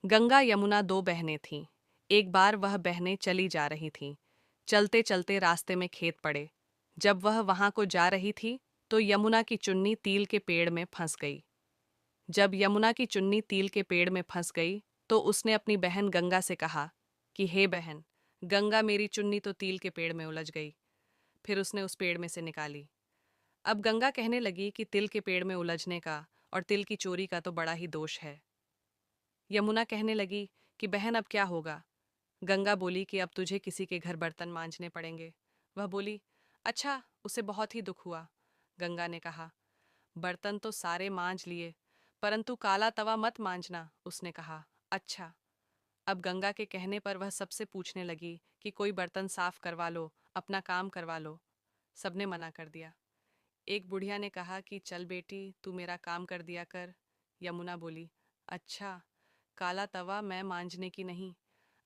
गंगा यमुना दो बहनें थीं। एक बार वह बहनें चली जा रही थीं। चलते चलते रास्ते में खेत पड़े। जब वह वहां को जा रही थी तो यमुना की चुन्नी तिल के पेड़ में फंस गई। जब यमुना की चुन्नी तिल के पेड़ में फंस गई तो उसने अपनी बहन गंगा से कहा कि हे बहन गंगा, मेरी चुन्नी तो तिल के पेड़ में उलझ गई। फिर उसने उस पेड़ में से निकाली। अब गंगा कहने लगी कि तिल के पेड़ में उलझने का और तिल की चोरी का तो बड़ा ही दोष है। यमुना कहने लगी कि बहन अब क्या होगा। गंगा बोली कि अब तुझे किसी के घर बर्तन मांजने पड़ेंगे। वह बोली, अच्छा, उसे बहुत ही दुख हुआ। गंगा ने कहा, बर्तन तो सारे मांज लिए, परंतु काला तवा मत मांजना। उसने कहा, अच्छा। अब गंगा के कहने पर वह सबसे पूछने लगी कि कोई बर्तन साफ करवा लो, अपना काम करवा लो। सबने मना कर दिया। एक बुढ़िया ने कहा कि चल बेटी, तू मेरा काम कर दिया कर। यमुना बोली, अच्छा, काला तवा मैं मांजने की नहीं।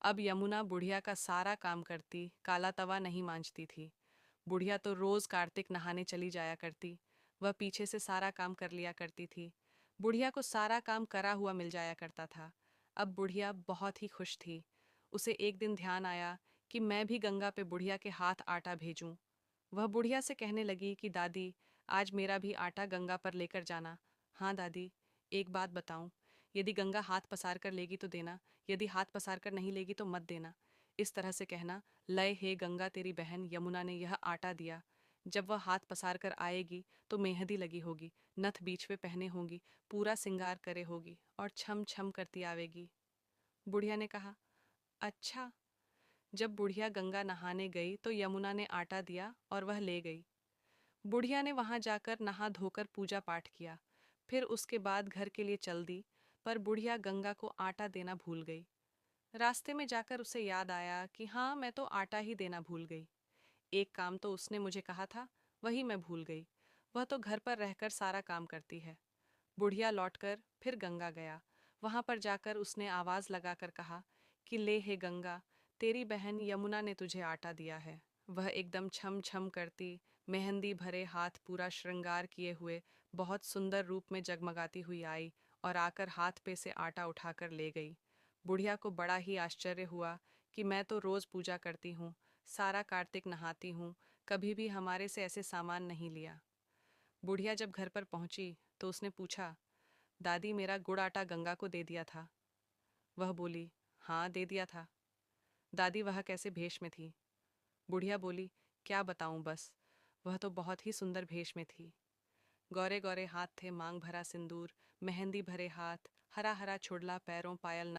अब यमुना बुढ़िया का सारा काम करती, काला तवा नहीं मांजती थी। बुढ़िया तो रोज कार्तिक नहाने चली जाया करती। वह पीछे से सारा काम कर लिया करती थी। बुढ़िया को सारा काम करा हुआ मिल जाया करता था। अब बुढ़िया बहुत ही खुश थी। उसे एक दिन ध्यान आया कि मैं भी गंगा पे बुढ़िया के हाथ आटा भेजूं। वह बुढ़िया से कहने लगी कि दादी, आज मेरा भी आटा गंगा पर लेकर जाना। हाँ दादी, एक बात बताऊं, यदि गंगा हाथ पसार कर लेगी तो देना, यदि हाथ पसार कर नहीं लेगी तो मत देना। इस तरह से कहना, लय हे गंगा, तेरी बहन यमुना ने यह आटा दिया। जब वह हाथ पसार कर आएगी तो मेहंदी लगी होगी, नथ बीच में पहने होंगी, पूरा सिंगार करे होगी और छम छम करती आवेगी। बुढ़िया ने कहा, अच्छा। जब बुढ़िया गंगा नहाने गई तो यमुना ने आटा दिया और वह ले गई। बुढ़िया ने वहां जाकर नहा धोकर पूजा पाठ किया। फिर उसके बाद घर के लिए चल दी। पर बुढ़िया गंगा को आटा देना भूल गई। रास्ते में जाकर उसे याद आया कि हाँ, मैं तो आटा ही देना भूल गई। एक काम तो उसने मुझे कहा था, वही मैं भूल गई। वह तो घर पर रहकर सारा काम करती है। बुढ़िया लौटकर फिर गंगा गया। वहां पर जाकर उसने आवाज लगाकर कहा कि ले हे गंगा, तेरी बहन यमुना ने तुझे आटा दिया है। वह एकदम छम छम करती, मेहंदी भरे हाथ पूरा श्रृंगार किए हुए, बहुत सुंदर रूप में जगमगाती हुई आई और आकर हाथ पे से आटा उठाकर ले गई। बुढ़िया को बड़ा ही आश्चर्य हुआ कि मैं तो रोज पूजा करती हूँ, सारा कार्तिक नहाती हूँ, कभी भी हमारे से ऐसे सामान नहीं लिया। बुढ़िया जब घर पर पहुंची तो उसने पूछा, दादी, मेरा गुड़ आटा गंगा को दे दिया था? वह बोली, हाँ, दे दिया था। दादी, वह कैसे भेष में थी? बुढ़िया बोली, क्या बताऊं बस, वह तो बहुत ही सुंदर भेष में थी। गौरे गौरे हाथ थे, मांग भरा सिंदूर, मेहंदी भरे हाथ, हरा हरा छुड़ला, पैरों पायल